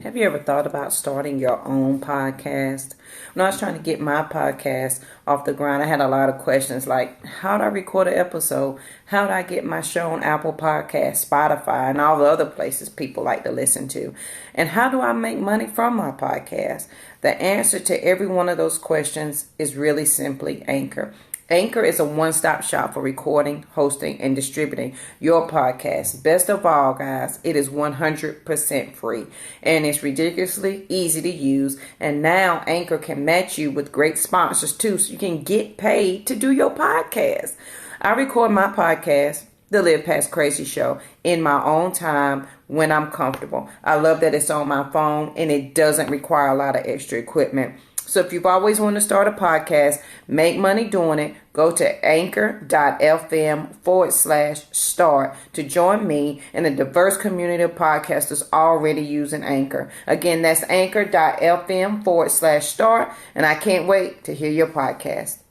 Have you ever thought about starting your own podcast? When I was trying to get my podcast off the ground, I had a lot of questions like, how do I record an episode? How do I get my show on Apple Podcasts, Spotify, and all the other places people like to listen to? And how do I make money from my podcast? The answer to every one of those questions is really simply Anchor. Anchor is a one-stop shop for recording, hosting, and distributing your podcast. Best of all, guys, it is 100% free and it's ridiculously easy to use. And now Anchor can match you with great sponsors too, so you can get paid to do your podcast. I record my podcast, The Live Past Crazy Show, in my own time when I'm comfortable. I love that it's on my phone and it doesn't require a lot of extra equipment. So if you've always wanted to start a podcast, make money doing it, go to anchor.fm/start to join me and a diverse community of podcasters already using Anchor. Again, that's anchor.fm/start, and I can't wait to hear your podcast.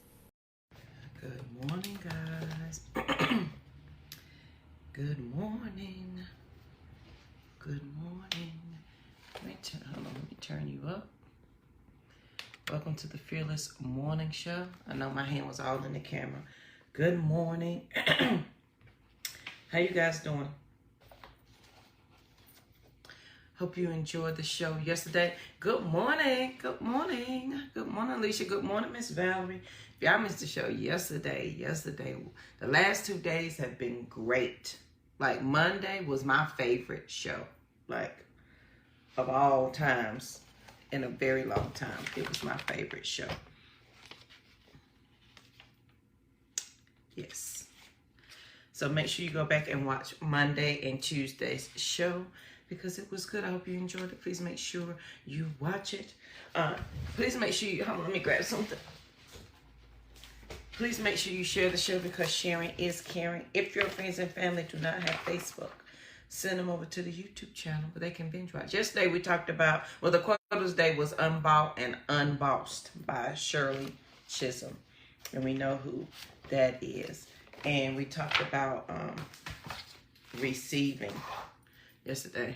Good morning, guys. Good morning. Good morning. Let me turn you up. Welcome to the Fearless Morning Show. I know my hand was all in the camera. Good morning. How you guys doing? Hope you enjoyed the show yesterday. Good morning. Good morning. Good morning, Alicia. Good morning, Miss Valerie. If y'all missed the show yesterday, the last 2 days have been great. Like Monday was my favorite show, like of all times. In a very long time. It was my favorite show. Yes. So make sure you go back and watch Monday and Tuesday's show because it was good. I hope you enjoyed it. Please make sure you watch it. Please make sure you, hold on, let me grab something. Please make sure you share the show because sharing is caring. If your friends and family do not have Facebook, send them over to the YouTube channel where they can binge watch. Yesterday we talked about, well, the Quota's Day was Unbought and Unbossed by Shirley Chisholm. And we know who that is. And we talked about receiving yesterday.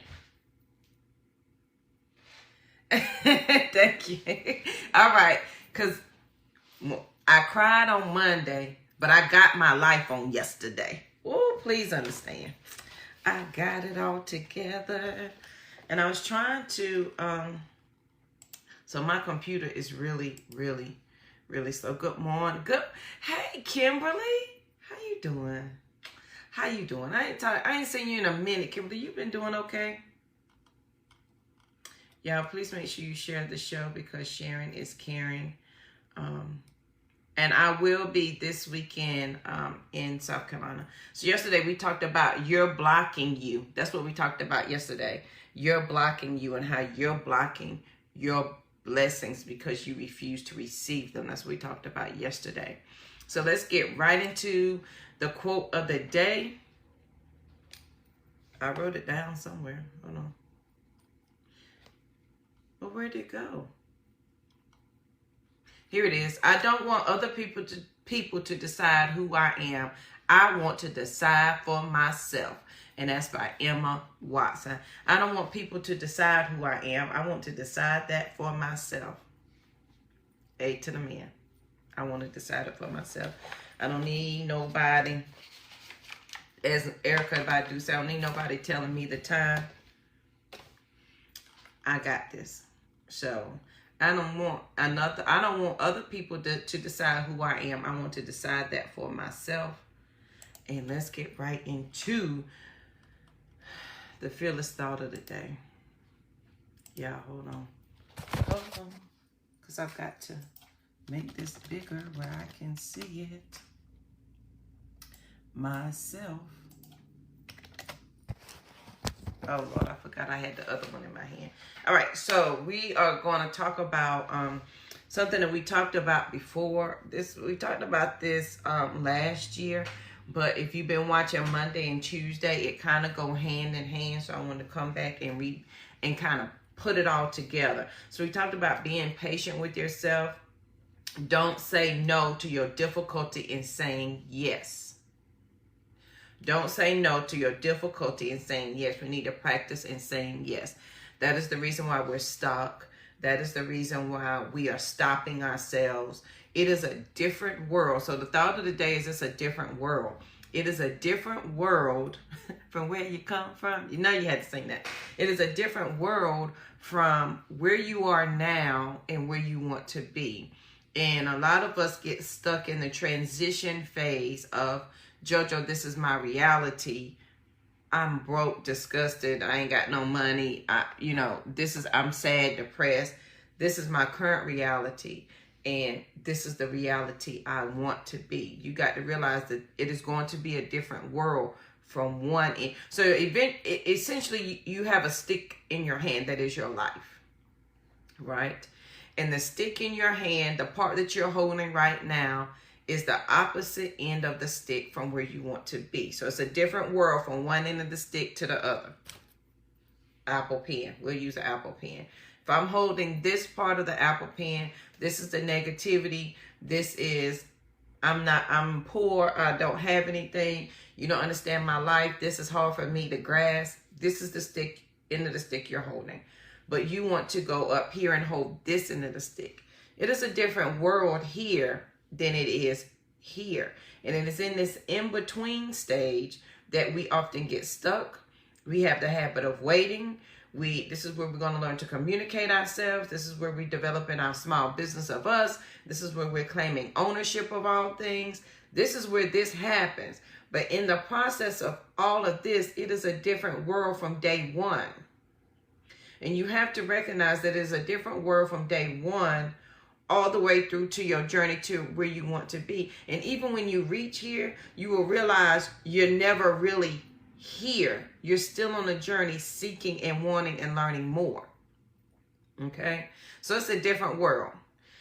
Thank you. All right. Because I cried on Monday, but I got my life on yesterday. Oh, please understand. I got it all together. And I was trying to, so my computer is really slow. Good morning. Hey, Kimberly. How you doing? How you doing? I ain't seen you in a minute, Kimberly. You been doing okay? Y'all, please make sure you share the show because sharing is caring. And I will be this weekend in South Carolina. So yesterday we talked about you're blocking you. That's what we talked about yesterday. You're blocking you and how you're blocking your blessings because you refuse to receive them. That's what we talked about yesterday. So let's get right into the quote of the day. I wrote it down somewhere. Hold on. Well, where'd it go? Here it is. I don't want other people to decide who I am. I want to decide for myself. And that's by Emma Watson. I don't want people to decide who I am. I want to decide that for myself. A to the man. I want to decide it for myself. I don't need nobody, as Erica Badu said, I don't need nobody telling me the time. I got this. So I don't want other people to decide who I am. I want to decide that for myself. And let's get right into the fearless thought of the day. Yeah, hold on. Because I've got to make this bigger where I can see it myself. Oh, Lord, I forgot I had the other one in my hand. All right, so we are going to talk about something that we talked about before. We talked about this last year, but if you've been watching Monday and Tuesday, it kind of go hand in hand. So I want to come back and read and kind of put it all together. So we talked about being patient with yourself. Don't say no to your difficulty in saying yes. Don't say no to your difficulty in saying yes. We need to practice in saying yes. That is the reason why we're stuck. That is the reason why we are stopping ourselves. It is a different world. So the thought of the day is it's a different world. It is a different world from where you come from. You know you had to sing that. It is a different world from where you are now and where you want to be. And a lot of us get stuck in the transition phase of, JoJo, this is my reality. I'm broke, disgusted. I ain't got no money. I'm sad, depressed. This is my current reality. And this is the reality I want to be. You got to realize that it is going to be a different world from one end. So essentially, you have a stick in your hand that is your life, right? And the stick in your hand, the part that you're holding right now, is the opposite end of the stick from where you want to be. So it's a different world from one end of the stick to the other. Apple pen. We'll use an Apple pen. If I'm holding this part of the Apple pen, this is the negativity. This is, I'm poor. I don't have anything. You don't understand my life. This is hard for me to grasp. This is the stick, end of the stick you're holding. But you want to go up here and hold this end of the stick. It is a different world here than it is here. And it is in this in-between stage that we often get stuck. We have the habit of waiting. This is where we're going to learn to communicate ourselves. This is where we're developing our small business of us. This is where we're claiming ownership of all things. This is where this happens. But in the process of all of this, it is a different world from day one. And you have to recognize that it is a different world from day one all the way through to your journey to where you want to be. And even when you reach here, you will realize you're never really here. You're still on a journey seeking and wanting and learning more. Okay? So it's a different world.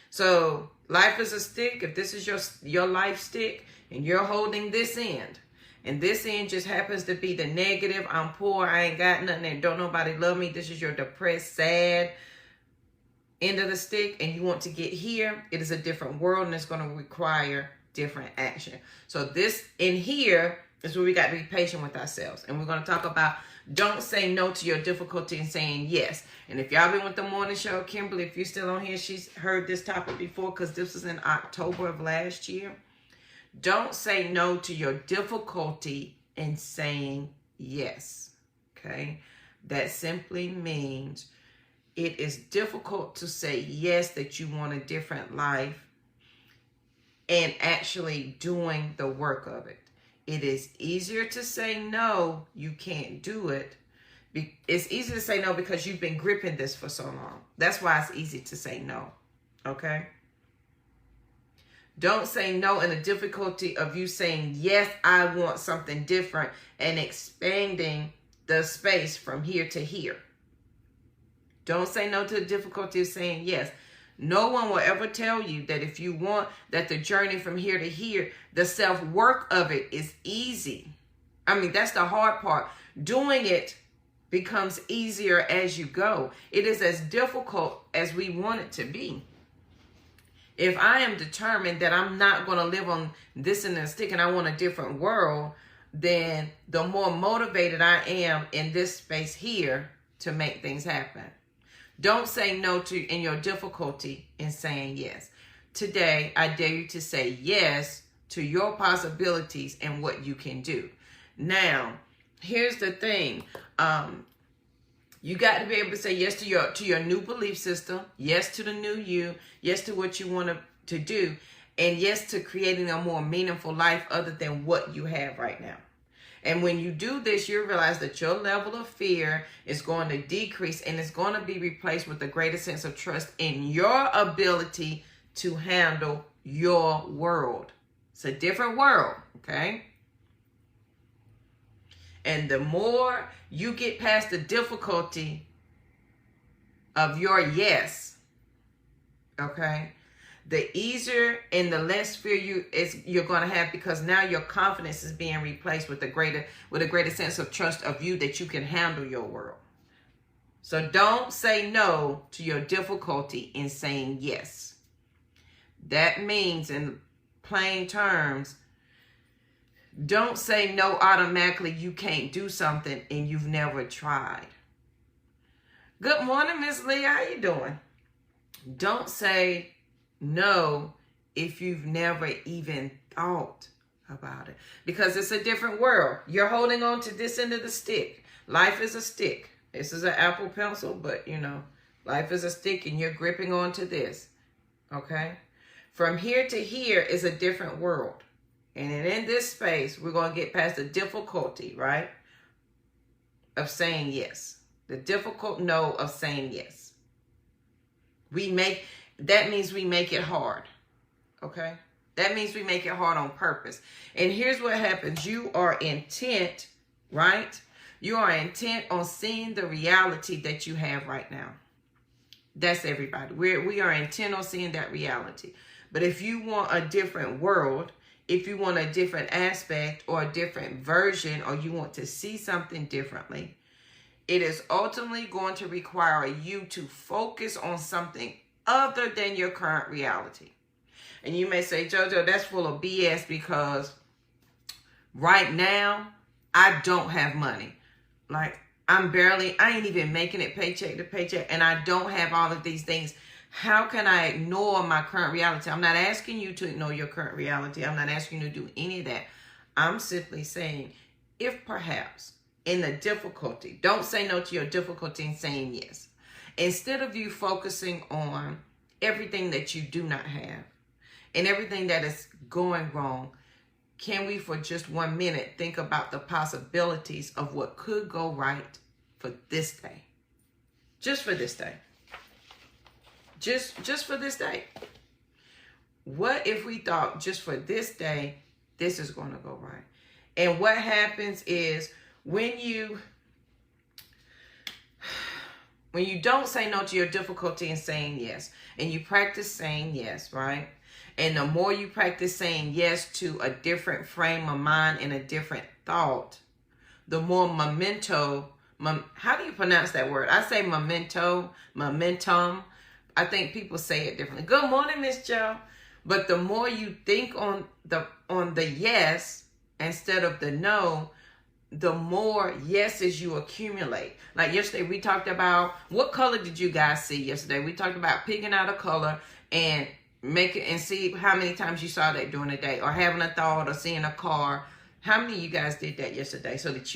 So life is a stick. If this is your life stick and you're holding this end, and this end just happens to be the negative, I'm poor, I ain't got nothing, and don't nobody love me, this is your depressed, sad end of the stick, and you want to get here, it is a different world, and it's going to require different action. So this in here is where we got to be patient with ourselves. And we're going to talk about don't say no to your difficulty and saying yes. And if y'all been with the morning show, Kimberly, if you're still on here, she's heard this topic before because this was in October of last year. Don't say no to your difficulty in saying yes. Okay? That simply means it is difficult to say yes, that you want a different life, and actually doing the work of it. It is easier to say no, you can't do it. It's easy to say no because you've been gripping this for so long. That's why it's easy to say no. Okay? Don't say no in the difficulty of you saying, yes, I want something different, and expanding the space from here to here. Don't say no to the difficulty of saying yes. No one will ever tell you that if you want that the journey from here to here, the self-work of it is easy. I mean, that's the hard part. Doing it becomes easier as you go. It is as difficult as we want it to be. If I am determined that I'm not going to live on this and this stick and I want a different world, then the more motivated I am in this space here to make things happen. Don't say no to in your difficulty in saying yes. Today, I dare you to say yes to your possibilities and what you can do. Now, here's the thing. You got to be able to say yes to your new belief system, yes to the new you, yes to what you want to do, and yes to creating a more meaningful life other than what you have right now. And when you do this, you realize that your level of fear is going to decrease and it's going to be replaced with a greater sense of trust in your ability to handle your world. It's a different world, okay? And the more you get past the difficulty of your yes, okay, the easier and the less fear you're going to have, because now your confidence is being replaced with a greater sense of trust of you that you can handle your world. So don't say no to your difficulty in saying yes. That means, in plain terms, don't say no automatically. You can't do something and you've never tried. Good morning, Miss Lee. How you doing? Don't say no if you've never even thought about it, because it's a different world. You're holding on to this end of the stick. Life is a stick. This is an Apple Pencil, but life is a stick and you're gripping onto this. Okay? From here to here is a different world. And in this space, we're going to get past the difficulty, right, of saying yes. The difficult no of saying yes. That means we make it hard. Okay? That means we make it hard on purpose. And here's what happens. You are intent, right? You are intent on seeing the reality that you have right now. That's everybody. We are intent on seeing that reality. But if you want a different world, if you want a different aspect or a different version, or you want to see something differently, it is ultimately going to require you to focus on something other than your current reality. And you may say, JoJo, that's full of BS, because right now I don't have money. Like, I ain't even making it paycheck to paycheck, and I don't have all of these things. How can I ignore my current reality? I'm not asking you to ignore your current reality. I'm not asking you to do any of that. I'm simply saying, if perhaps in the difficulty, don't say no to your difficulty and saying yes. Instead of you focusing on everything that you do not have and everything that is going wrong, can we for just 1 minute think about the possibilities of what could go right for this day? Just for this day. Just for this day. What if we thought just for this day, this is going to go right? And what happens is when you don't say no to your difficulty and saying yes, and you practice saying yes, right? And the more you practice saying yes to a different frame of mind and a different thought, the more how do you pronounce that word? I say momentum. I think people say it differently. Good morning, Miss Joe. But the more you think on the yes instead of the no, the more yeses you accumulate. Like yesterday, we talked about, what color did you guys see yesterday? We talked about picking out a color and see how many times you saw that during the day, or having a thought, or seeing a car. How many of you guys did that yesterday, so that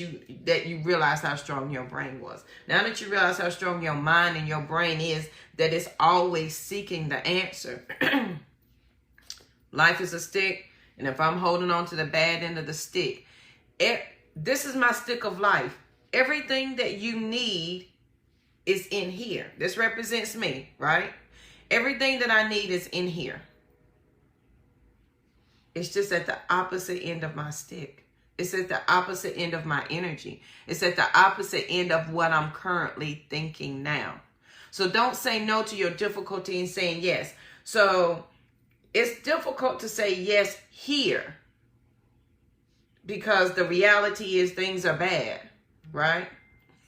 you realize how strong your brain was? Now that you realize how strong your mind and your brain is, that it's always seeking the answer. Life is a stick, and if I'm holding on to the bad end of the stick, this is my stick of life. Everything that you need is in here. This represents me, right? Everything that I need is in here. It's just at the opposite end of my stick. It's at the opposite end of my energy. It's at the opposite end of what I'm currently thinking now. So don't say no to your difficulty in saying yes. So it's difficult to say yes here, because the reality is things are bad, right?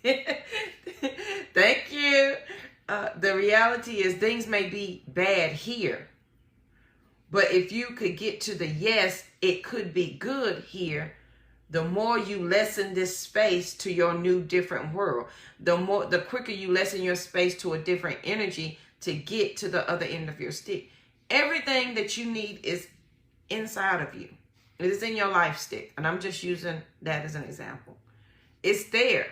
Thank you. The reality is things may be bad here. But if you could get to the yes, it could be good here. The more you lessen this space to your new different world, the quicker you lessen your space to a different energy to get to the other end of your stick. Everything that you need is inside of you. It is in your life stick. And I'm just using that as an example. It's there.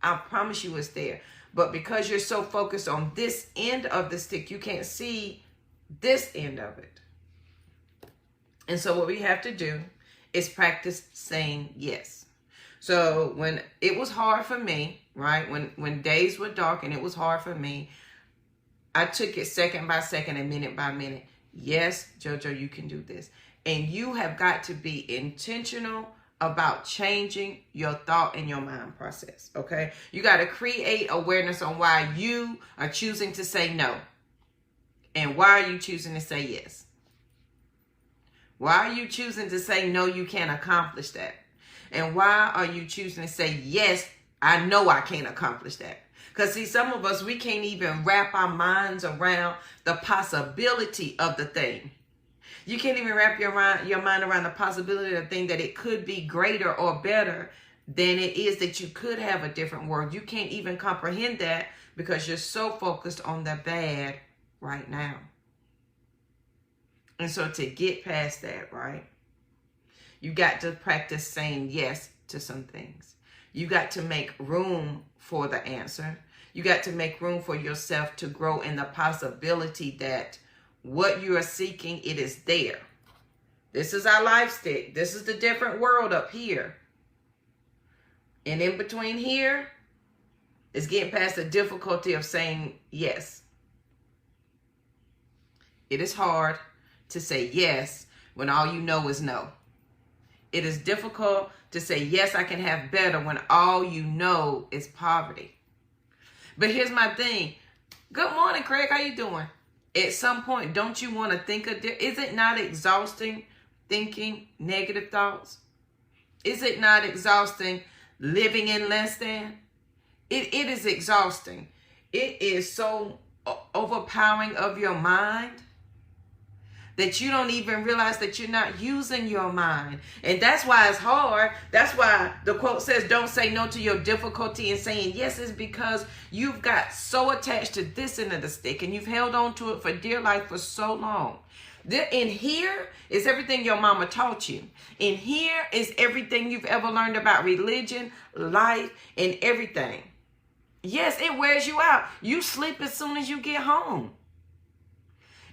I promise you it's there. But because you're so focused on this end of the stick, you can't see this end of it. And so what we have to do is practice saying yes. So when it was hard for me, right? When days were dark and it was hard for me, I took it second by second and minute by minute. Yes, JoJo, you can do this. And you have got to be intentional about changing your thought and your mind process, okay? You got to create awareness on why you are choosing to say no. And why are you choosing to say yes? Why are you choosing to say no, you can't accomplish that? And why are you choosing to say yes, I know I can't accomplish that? Because see, some of us, we can't even wrap our minds around the possibility of the thing. You can't even wrap your mind around the possibility of the thing, that it could be greater or better than it is that you could have a different world. You can't even comprehend that because you're so focused on the bad right now. And so to get past that, right, you got to practice saying yes to some things. You got to make room for the answer. You got to make room for yourself to grow in the possibility that what you are seeking, it is there. This is our life stick. This is the different world up here. And in between here is getting past the difficulty of saying yes. It is hard to say yes when all you know is no. It is difficult to say yes, I can have better when all you know is poverty. But here's my thing. Good morning, Craig. How you doing? At some point, don't you want to think of is it not exhausting thinking negative thoughts? Is it not exhausting living in less than? It is exhausting. It is so overpowering of your mind that you don't even realize that you're not using your mind. And that's why it's hard. That's why the quote says, don't say no to your difficulty in saying yes, is because you've got so attached to this end of the stick and you've held on to it for dear life for so long. In here is everything your mama taught you. In here is everything you've ever learned about religion, life, and everything. Yes, it wears you out. You sleep as soon as you get home.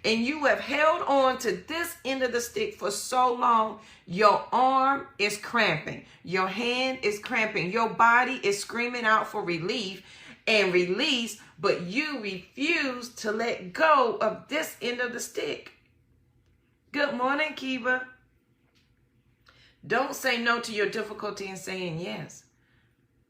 And you have held on to this end of the stick for so long, your arm is cramping. Your hand is cramping. Your body is screaming out for relief and release, but you refuse to let go of this end of the stick. Good morning, Kiba. Don't say no to your difficulty in saying yes.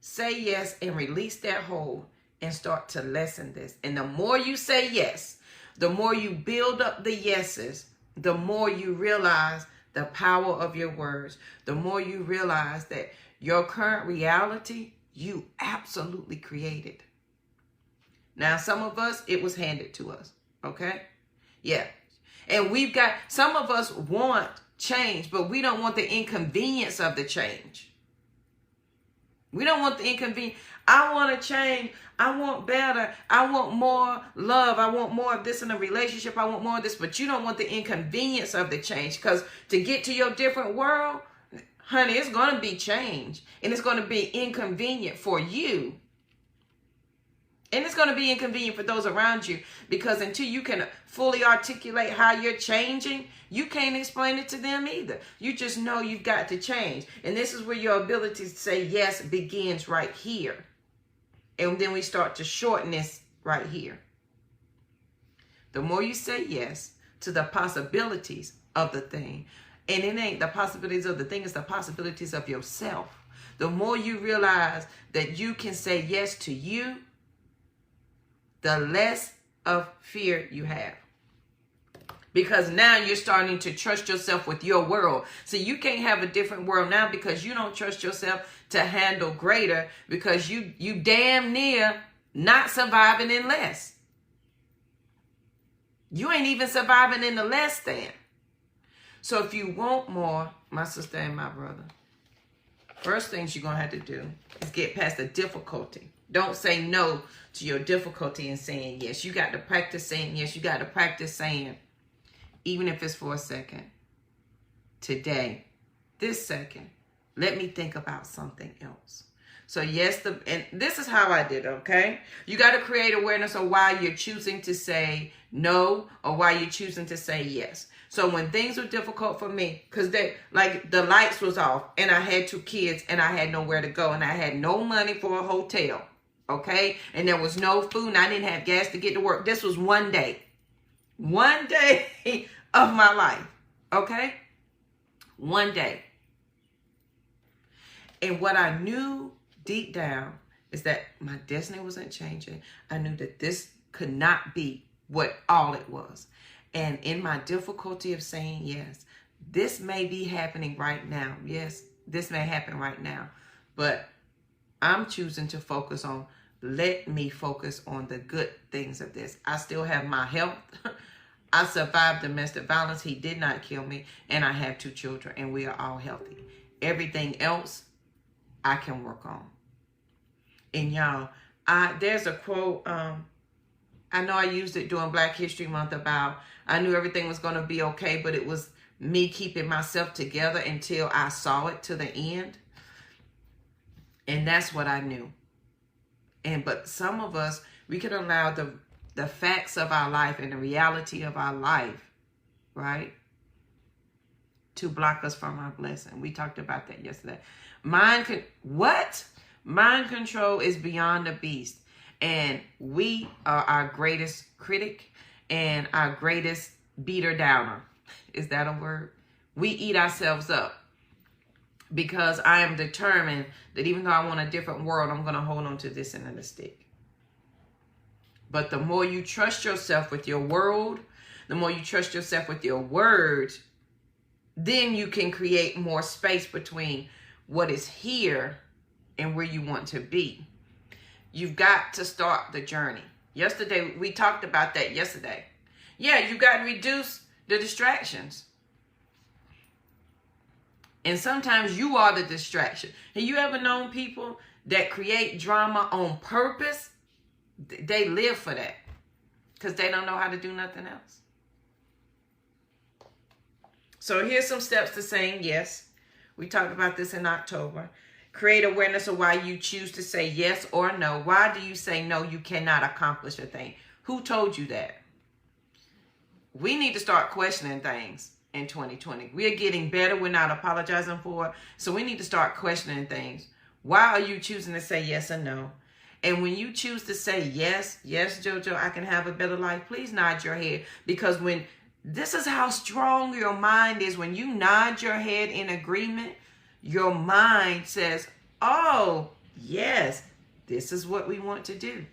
Say yes and release that hold and start to lessen this. And the more you say yes, the more you build up the yeses, the more you realize the power of your words, the more you realize that your current reality, you absolutely created. Now, some of us, it was handed to us, okay? Yeah. And some of us want change, but we don't want the inconvenience of the change. We don't want the inconvenience. I want to change. I want better. I want more love. I want more of this in a relationship. I want more of this, but you don't want the inconvenience of the change, because to get to your different world, honey, it's going to be change, and it's going to be inconvenient for you. And it's going to be inconvenient for those around you, because until you can fully articulate how you're changing, you can't explain it to them either. You just know you've got to change. And this is where your ability to say yes begins right here. And then we start to shorten this right here. The more you say yes to the possibilities of the thing, and it ain't the possibilities of the thing, it's the possibilities of yourself. The more you realize that you can say yes to you, the less of fear you have. Because now you're starting to trust yourself with your world. So you can't have a different world now because you don't trust yourself to handle greater, because you damn near not surviving in less. You ain't even surviving in the less than. So if you want more, my sister and my brother, first things you're going to have to do is get past the difficulty. Don't say no to your difficulty in saying yes. You got to practice saying yes. You got to practice saying, even if it's for a second, today, this second, let me think about something else. So yes, and this is how I did, okay? You got to create awareness of why you're choosing to say no or why you're choosing to say yes. So when things were difficult for me, because the lights was off and I had 2 kids and I had nowhere to go and I had no money for a hotel, okay? And there was no food and I didn't have gas to get to work. This was one day of my life, okay? One day. And what I knew deep down is that my destiny wasn't changing. I knew that this could not be what all it was. And in my difficulty of saying yes, this may be happening right now. Yes, this may happen right now. But I'm choosing to let me focus on the good things of this. I still have my health. I survived domestic violence. He did not kill me. And I have 2 children and we are all healthy. Everything else, I can work on. And y'all, there's a quote, I know I used it during Black History Month about I knew everything was going to be okay, but it was me keeping myself together until I saw it to the end. And that's what I knew. But some of us, we can allow the facts of our life and the reality of our life, right, to block us from our blessing. We talked about that yesterday. Mind control is beyond the beast. And we are our greatest critic and our greatest beater downer. Is that a word? We eat ourselves up. Because I am determined that even though I want a different world, I'm going to hold on to this end of the stick. But the more you trust yourself with your world, the more you trust yourself with your words, then you can create more space between what is here and where you want to be. You've got to start the journey. Yesterday, we talked about that yesterday. Yeah, you got to reduce the distractions. And sometimes you are the distraction. Have you ever known people that create drama on purpose? They live for that because they don't know how to do nothing else. So here's some steps to saying yes. We talked about this in October. Create awareness of why you choose to say yes or no. Why do you say no, you cannot accomplish a thing? Who told you that? We need to start questioning things. In 2020, we are getting better. We're not apologizing for it. So we need to start questioning things. Why are you choosing to say yes or no? And when you choose to say yes, JoJo, I can have a better life, please nod your head. Because when this is how strong your mind is, when you nod your head in agreement, your mind says, oh, yes, this is what we want to do.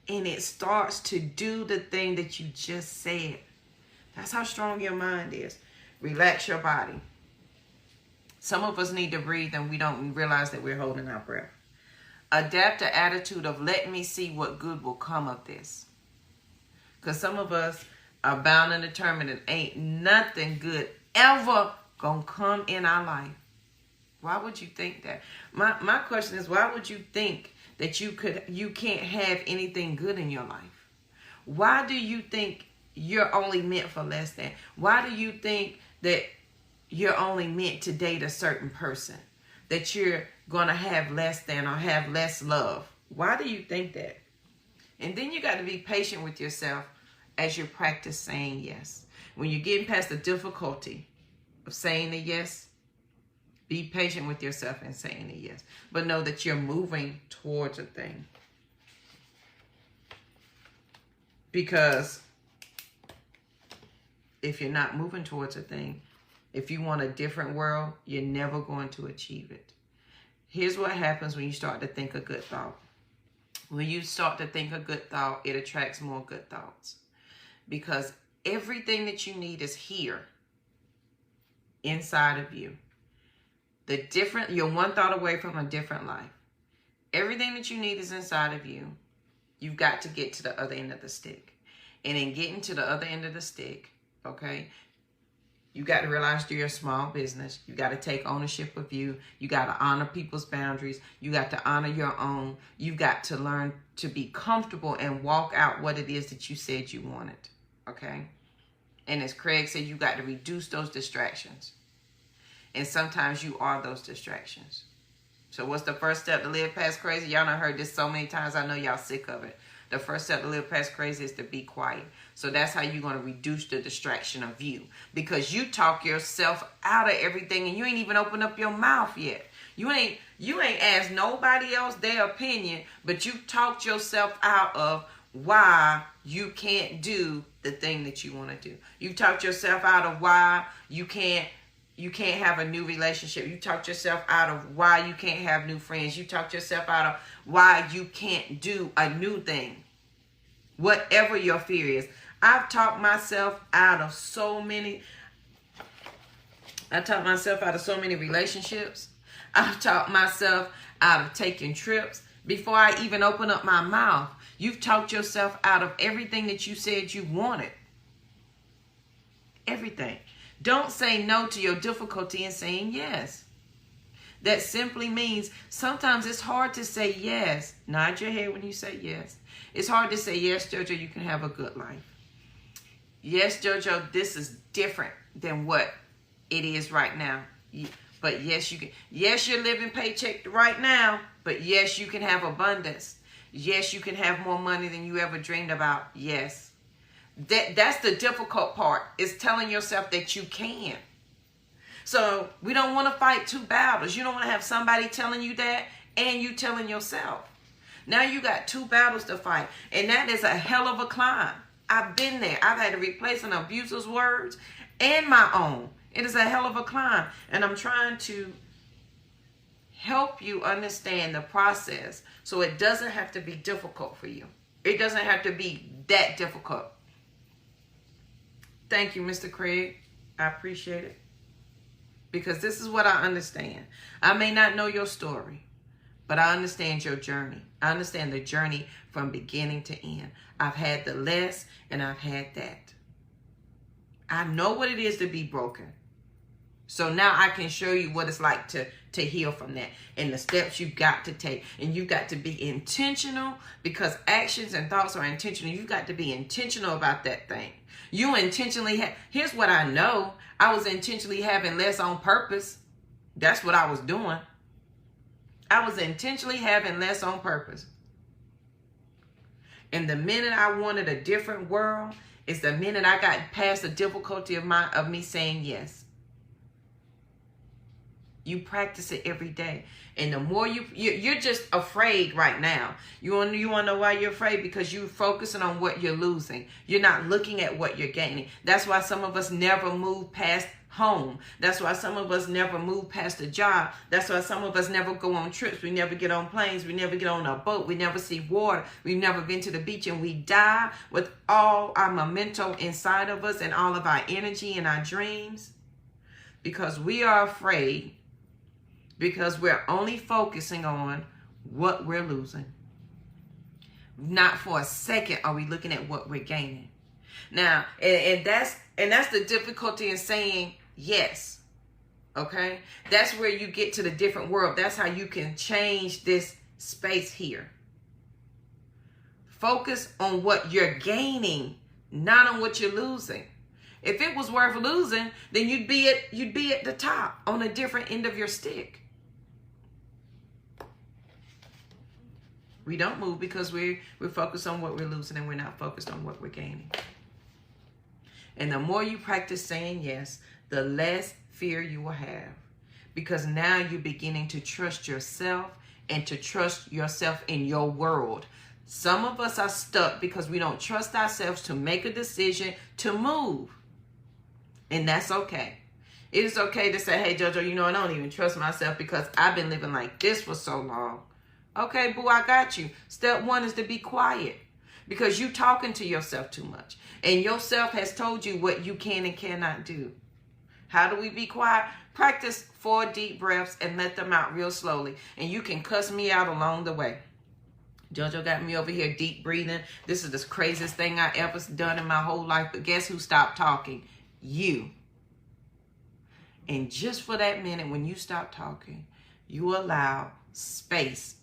And it starts to do the thing that you just said. That's how strong your mind is. Relax your body. Some of us need to breathe and we don't realize that we're holding our breath. Adapt the attitude of let me see what good will come of this. Because some of us are bound and determined and ain't nothing good ever gonna come in our life. Why would you think that? My question is, why would you think that you can't have anything good in your life? Why do you think you're only meant for less than? Why do you think that you're only meant to date a certain person? That you're going to have less than or have less love? Why do you think that? And then you got to be patient with yourself as you practice saying yes. When you're getting past the difficulty of saying a yes, be patient with yourself and saying a yes. But know that you're moving towards a thing. Because if you're not moving towards a thing, if you want a different world, you're never going to achieve it. Here's what happens when you start to think a good thought. When you start to think a good thought, it attracts more good thoughts. Because everything that you need is here, inside of you. You're one thought away from a different life. Everything that you need is inside of you. You've got to get to the other end of the stick. And in getting to the other end of the stick, okay, you got to realize you're a small business. You got to take ownership of you. You got to honor people's boundaries. You got to honor your own. You've got to learn to be comfortable and walk out what it is that you said you wanted, okay? And as Craig said, you got to reduce those distractions. And sometimes you are those distractions. So what's the first step to live past crazy? Y'all done heard this so many times. I know y'all sick of it. The first step to live past crazy is to be quiet. So that's how you're going to reduce the distraction of you. Because you talk yourself out of everything and you ain't even opened up your mouth yet. You ain't asked nobody else their opinion, but you talked yourself out of why you can't do the thing that you want to do. You talked yourself out of why you can't have a new relationship. You talked yourself out of why you can't have new friends. You talked yourself out of why you can't do a new thing. Whatever your fear is. I've talked myself out of so many relationships. I've talked myself out of taking trips. Before I even open up my mouth, you've talked yourself out of everything that you said you wanted. Everything. Don't say no to your difficulty in saying yes. That simply means sometimes it's hard to say yes. Nod your head when you say yes. It's hard to say, yes, JoJo, you can have a good life. Yes, JoJo, this is different than what it is right now. But yes, you can. Yes, you're living paycheck right now. But yes, you can have abundance. Yes, you can have more money than you ever dreamed about. Yes. That's the difficult part, is telling yourself that you can. So we don't want to fight two battles. You don't want to have somebody telling you that and you telling yourself. Now you got two battles to fight. And that is a hell of a climb. I've been there. I've had to replace an abuser's words and my own. It is a hell of a climb. And I'm trying to help you understand the process so it doesn't have to be difficult for you. It doesn't have to be that difficult. Thank you, Mr. Craig. I appreciate it. Because this is what I understand. I may not know your story, but I understand your journey. I understand the journey from beginning to end. I've had the less and I've had that. I know what it is to be broken. So now I can show you what it's like to heal from that and the steps you've got to take. And you've got to be intentional, because actions and thoughts are intentional. You've got to be intentional about that thing. You intentionally here's what I know. I was intentionally having less on purpose. That's what I was doing. I was intentionally having less on purpose. And the minute I wanted a different world is the minute I got past the difficulty of me saying yes. You practice it every day. And the more you're just afraid right now. You want to know why you're afraid? Because you're focusing on what you're losing. You're not looking at what you're gaining. That's why some of us never move past home. That's why some of us never move past a job. That's why some of us never go on trips. We never get on planes. We never get on a boat. We never see water. We've never been to the beach, and we die with all our memento inside of us and all of our energy and our dreams, because we are afraid, because we're only focusing on what we're losing. Not for a second are we looking at what we're gaining. Now, and that's the difficulty in saying yes. Okay? That's where you get to the different world. That's how you can change this space here. Focus on what you're gaining, not on what you're losing. If it was worth losing, then you'd be at the top on a different end of your stick. We don't move because we're focused on what we're losing, and we're not focused on what we're gaining. And the more you practice saying yes, the less fear you will have, because now you're beginning to trust yourself and to trust yourself in your world. Some of us are stuck because we don't trust ourselves to make a decision to move. And that's okay. It is okay to say, hey, JoJo, I don't even trust myself because I've been living like this for so long. Okay, boo, I got you. Step one is to be quiet, because you talking to yourself too much. And yourself has told you what you can and cannot do. How do we be quiet? Practice 4 deep breaths and let them out real slowly. And you can cuss me out along the way. JoJo got me over here deep breathing. This is the craziest thing I ever done in my whole life. But guess who stopped talking? You. And just for that minute, when you stop talking, you allow space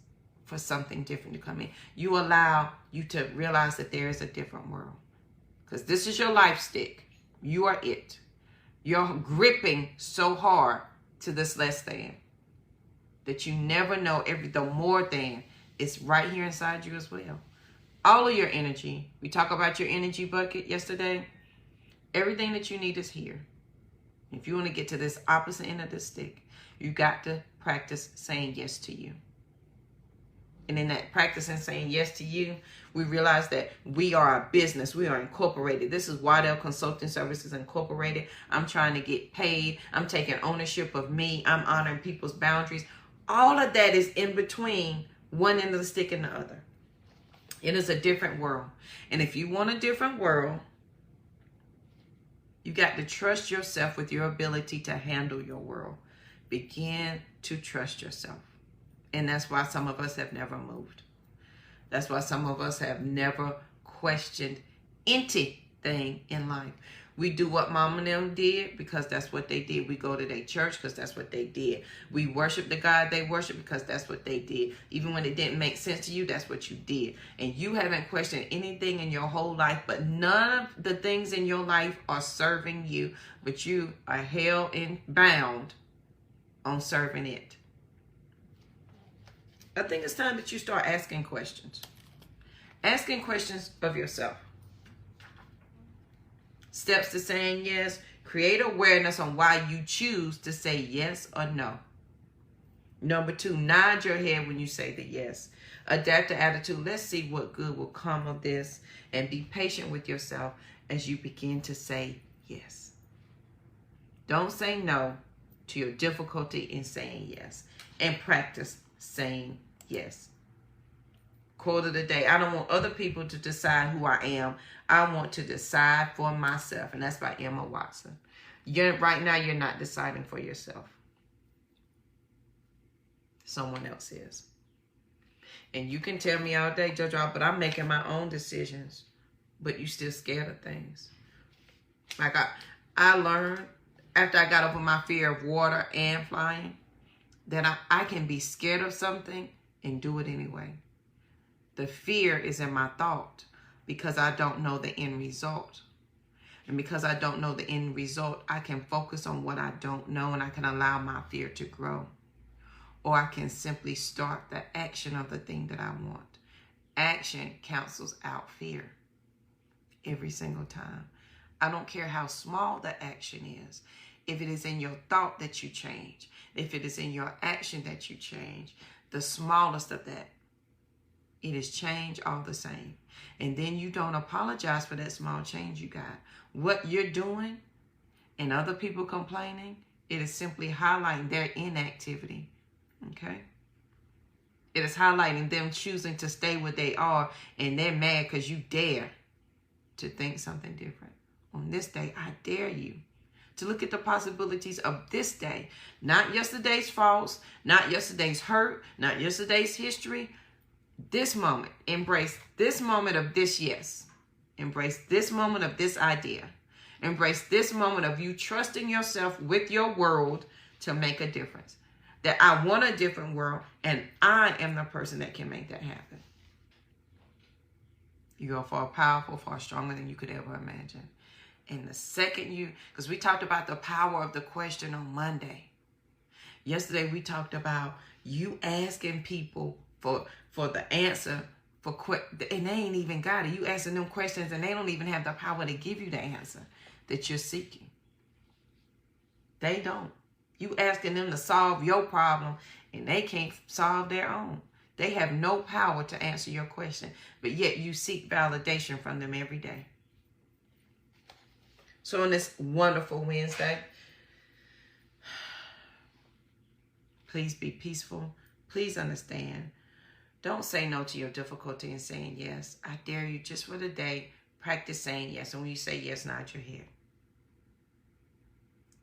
for something different to come in. You allow you to realize that there is a different world. Because this is your life stick. You are it. You're gripping so hard to this less than that you never know the more than is right here inside you as well. All of your energy. We talked about your energy bucket yesterday. Everything that you need is here. If you want to get to this opposite end of the stick, you got to practice saying yes to you. And in that practicing saying yes to you, we realize that we are a business. We are incorporated. This is Waddell Consulting Services Incorporated. I'm trying to get paid. I'm taking ownership of me. I'm honoring people's boundaries. All of that is in between one end of the stick and the other. It is a different world. And if you want a different world, you got to trust yourself with your ability to handle your world. Begin to trust yourself. And that's why some of us have never moved. That's why some of us have never questioned anything in life. We do what mama and them did because that's what they did. We go to their church because that's what they did. We worship the God they worship because that's what they did. Even when it didn't make sense to you, that's what you did. And you haven't questioned anything in your whole life, but none of the things in your life are serving you, but you are held and bound on serving it. I think it's time that you start asking questions. Asking questions of yourself. Steps to saying yes. Create awareness on why you choose to say yes or no. Number 2, nod your head when you say the yes. Adapt the attitude. Let's see what good will come of this. And be patient with yourself as you begin to say yes. Don't say no to your difficulty in saying yes. And practice saying yes. Quote of the day. I don't want other people to decide who I am. I want to decide for myself. And that's by Emma Watson. Right now, you're not deciding for yourself. Someone else is. And you can tell me all day, JoJo, but I'm making my own decisions. But you still scared of things. Like I learned after I got over my fear of water and flying that I can be scared of something and do it anyway. The fear is in my thought because I don't know the end result. And because I don't know the end result, I can focus on what I don't know and I can allow my fear to grow. Or I can simply start the action of the thing that I want. Action cancels out fear every single time. I don't care how small the action is. If it is in your thought that you change, if it is in your action that you change, the smallest of that, it is change all the same. And then you don't apologize for that small change you got. What you're doing and other people complaining, it is simply highlighting their inactivity. Okay? It is highlighting them choosing to stay where they are and they're mad because you dare to think something different. On this day, I dare you to look at the possibilities of this day. Not yesterday's faults, not yesterday's hurt, not yesterday's history. This moment. Embrace this moment of this yes. Embrace this moment of this idea. Embrace this moment of you trusting yourself with your world to make a difference. That I want a different world and I am the person that can make that happen. You are far powerful, far stronger than you could ever imagine. And the second you, because we talked about the power of the question on Monday. Yesterday we talked about you asking people for the answer and they ain't even got it. You asking them questions and they don't even have the power to give you the answer that you're seeking. They don't. You asking them to solve your problem and they can't solve their own. They have no power to answer your question, but yet you seek validation from them every day. So on this wonderful Wednesday, please be peaceful. Please understand. Don't say no to your difficulty in saying yes. I dare you just for the day, practice saying yes. And when you say yes, nod your head.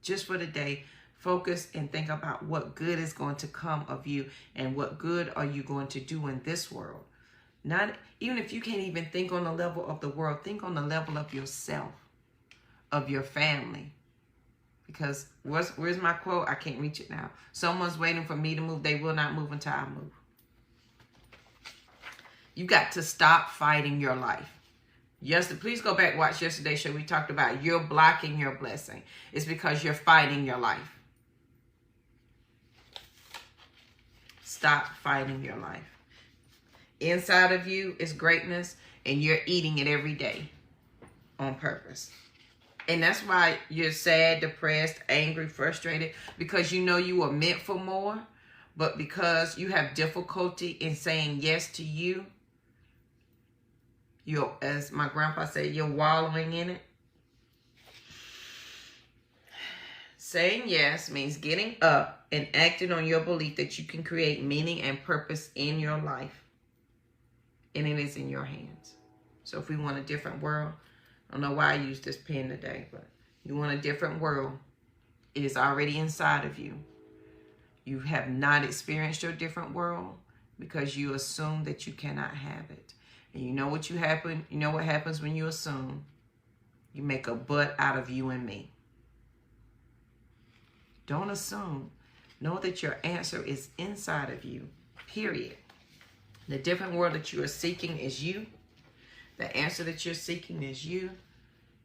Just for the day, focus and think about what good is going to come of you and what good are you going to do in this world. Not even if you can't even think on the level of the world, think on the level of yourself, of your family. Because where's my quote? I can't reach it now. Someone's waiting for me to move. They will not move until I move. You got to stop fighting your life. Yes, please go back, watch yesterday's show. We talked about you're blocking your blessing. It's because you're fighting your life. Stop fighting your life. Inside of you is greatness, and you're eating it every day on purpose. And that's why you're sad, depressed, angry, frustrated, because you know you were meant for more, but because you have difficulty in saying yes to you, you're, as my grandpa said, you're wallowing in it. Saying yes means getting up and acting on your belief that you can create meaning and purpose in your life. And it is in your hands. So if we want a different world, I don't know why I used this pen today, but you want a different world, it is already inside of you. You have not experienced your different world because you assume that you cannot have it. And you know what happens when you assume? You make a but out of you and me. Don't assume. Know that your answer is inside of you, period. The different world that you are seeking is you. The answer that you're seeking is you.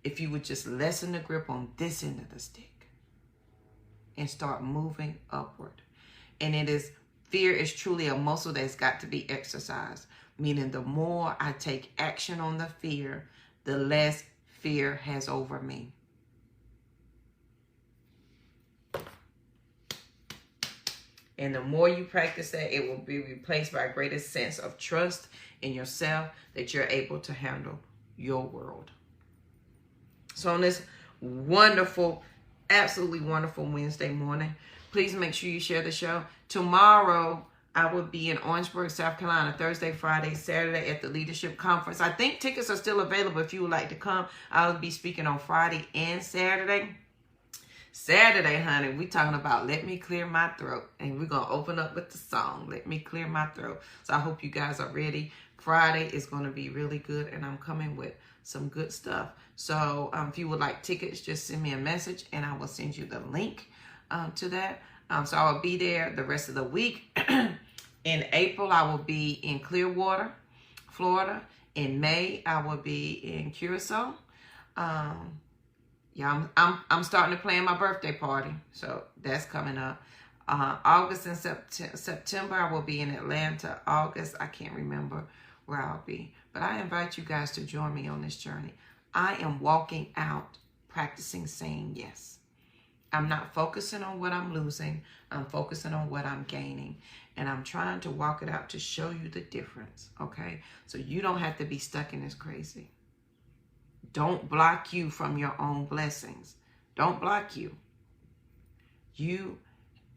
If you would just lessen the grip on this end of the stick and start moving upward. And fear is truly a muscle that's got to be exercised. Meaning the more I take action on the fear, the less fear has over me. And the more you practice that, it will be replaced by a greater sense of trust in yourself that you're able to handle your world. So on this wonderful, absolutely wonderful Wednesday morning, please make sure you share the show. Tomorrow, I will be in Orangeburg, South Carolina, Thursday, Friday, Saturday at the Leadership Conference. I think tickets are still available if you would like to come. I'll be speaking on Friday and Saturday. Saturday, honey, we talking about Let Me Clear My Throat. And we're going to open up with the song, Let Me Clear My Throat. So I hope you guys are ready. Friday is going to be really good, and I'm coming with some good stuff. So if you would like tickets, just send me a message, and I will send you the link to that. So I will be there the rest of the week. In April, I will be in Clearwater, Florida. In May, I will be in Curacao. Yeah, I'm starting to plan my birthday party, so that's coming up. August and September, I will be in Atlanta. August, I can't remember where I'll be, but I invite you guys to join me on this journey. I am walking out, practicing saying yes. I'm not focusing on what I'm losing. I'm focusing on what I'm gaining, and I'm trying to walk it out to show you the difference, okay? So you don't have to be stuck in this crazy. Don't block you from your own blessings. Don't block you.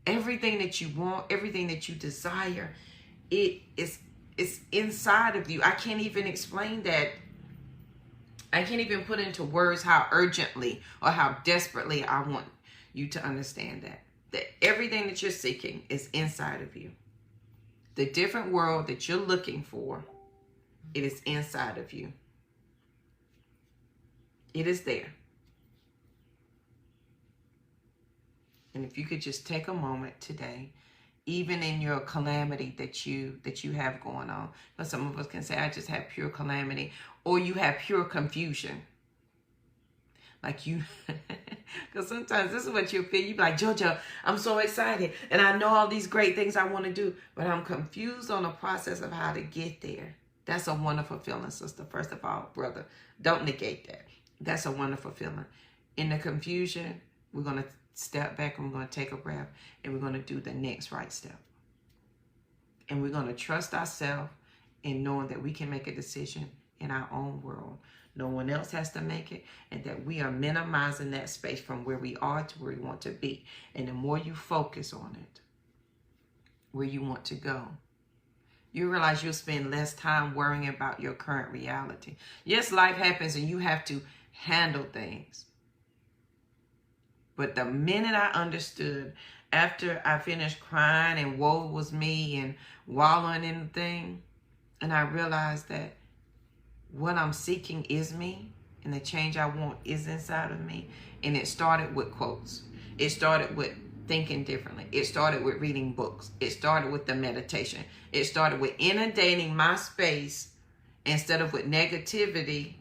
Everything that you want, everything that you desire, it's inside of you. I can't even explain that. I can't even put into words how urgently or how desperately I want you to understand that everything that you're seeking is inside of you. The different world that you're looking for, it is inside of you. It is there. And if you could just take a moment today, even in your calamity that you have going on. But some of us can say, I just have pure calamity. Or you have pure confusion. Like you, because sometimes this is what you feel. You be like, JoJo, I'm so excited. And I know all these great things I want to do. But I'm confused on the process of how to get there. That's a wonderful feeling, sister. First of all, brother, don't negate that. That's a wonderful feeling. In the confusion, we're going to step back and we're going to take a breath and we're going to do the next right step. And we're going to trust ourselves in knowing that we can make a decision in our own world. No one else has to make it, and that we are minimizing that space from where we are to where we want to be. And the more you focus on it, where you want to go, you realize you'll spend less time worrying about your current reality. Yes, life happens and you have to handle things. But the minute I understood, after I finished crying and woe was me and wallowing in the thing, and I realized that what I'm seeking is me, and the change I want is inside of me. And it started with quotes. It started with thinking differently. It started with reading books. It started with the meditation. It started with inundating my space. Instead of with negativity,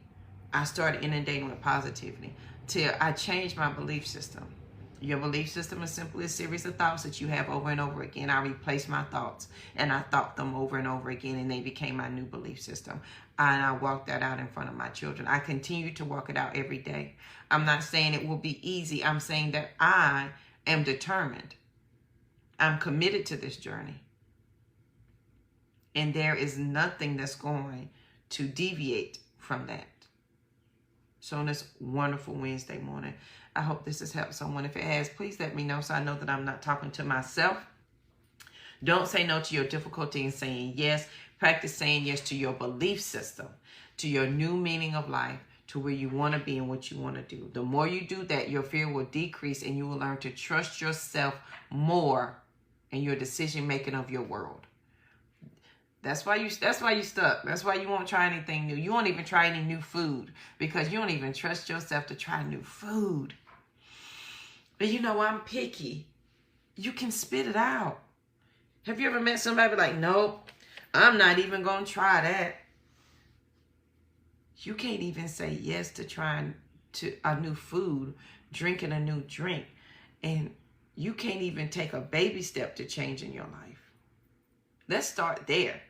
I started inundating with positivity till I changed my belief system. Your belief system is simply a series of thoughts that you have over and over again. I replaced my thoughts and I thought them over and over again, and they became my new belief system. And I walked that out in front of my children. I continue to walk it out every day. I'm not saying it will be easy. I'm saying that I am determined. I'm committed to this journey. And there is nothing that's going to deviate from that. So on this wonderful Wednesday morning, I hope this has helped someone. If it has, please let me know so I know that I'm not talking to myself. Don't say no to your difficulty in saying yes. Practice saying yes to your belief system, to your new meaning of life, to where you want to be and what you want to do. The more you do that, your fear will decrease and you will learn to trust yourself more in your decision making of your world. That's why you stuck. That's why you won't try anything new. You won't even try any new food because you don't even trust yourself to try new food. But you know, I'm picky. You can spit it out. Have you ever met somebody like, nope, I'm not even going to try that? You can't even say yes to trying a new food, drinking a new drink. And you can't even take a baby step to changing your life. Let's start there.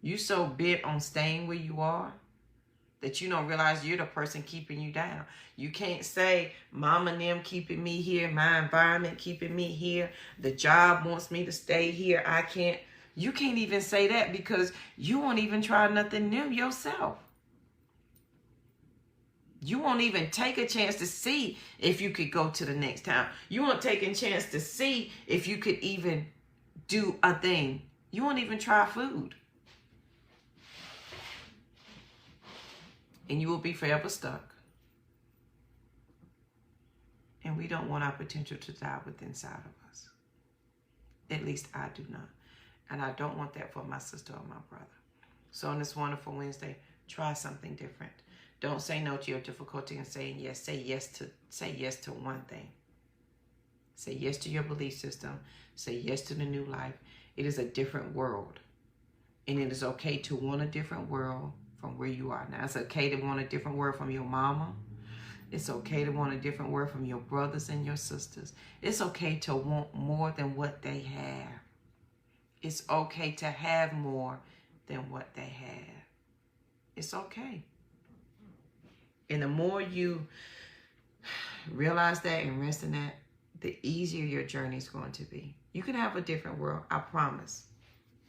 You so bent on staying where you are that you don't realize you're the person keeping you down. You can't say, mama and them keeping me here, my environment keeping me here, the job wants me to stay here, I can't. You can't even say that because you won't even try nothing new yourself. You won't even take a chance to see if you could go to the next town. You won't take a chance to see if you could even do a thing. You won't even try food. And you will be forever stuck. And we don't want our potential to die within inside of us. At least I do not. And I don't want that for my sister or my brother. So on this wonderful Wednesday, try something different. Don't say no to your difficulty and saying yes. Say yes to one thing. Say yes to your belief system. Say yes to the new life. It is a different world. And it is okay to want a different world from where you are now. It's okay to want a different world from your mama. It's okay to want a different world from your brothers and your sisters. It's okay to want more than what they have. It's okay to have more than what they have. It's okay. And the more you realize that and rest in that, the easier your journey is going to be. You can have a different world. I promise.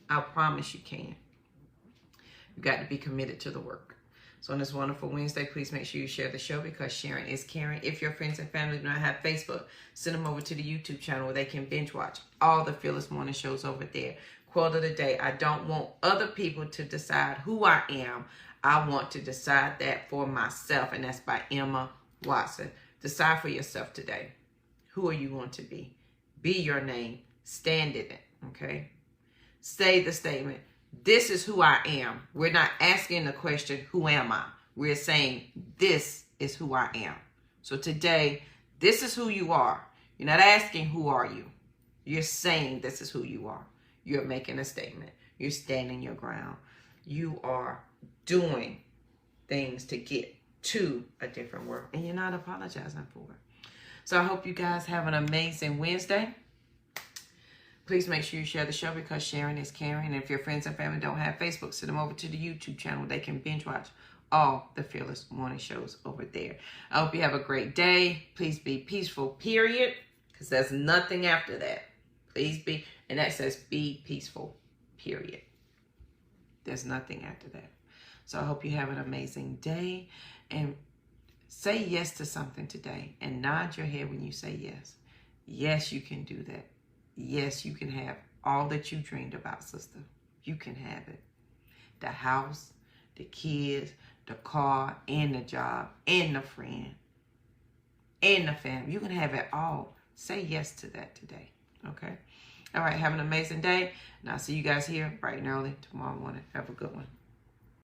I promise you can. You got to be committed to the work. So on this wonderful Wednesday, please make sure you share the show because sharing is caring. If your friends and family do not have Facebook, send them over to the YouTube channel where they can binge watch all the Fearless Morning shows over there. Quote of the day, I don't want other people to decide who I am. I want to decide that for myself. And that's by Emma Watson. Decide for yourself today. Who are you going to be? Be your name. Stand in it. Okay? Say the statement. This is who I am. We're not asking the question, who am I? We're saying, this is who I am. So today, this is who you are. You're not asking, who are you? You're saying this is who you are. You're making a statement. You're standing your ground. You are doing things to get to a different world. And you're not apologizing for it. So I hope you guys have an amazing Wednesday. Please make sure you share the show because sharing is caring. And if your friends and family don't have Facebook, send them over to the YouTube channel. They can binge watch all the Fearless Morning shows over there. I hope you have a great day. Please be peaceful, period. Because there's nothing after that. Please be, and that says be peaceful, period. There's nothing after that. So I hope you have an amazing day. And say yes to something today. And nod your head when you say yes. Yes, you can do that. Yes, you can have all that you dreamed about, sister. You can have it. The house, the kids, the car, and the job, and the friend, and the family. You can have it all. Say yes to that today. Okay? All right, have an amazing day. And I'll see you guys here bright and early tomorrow morning. Have a good one.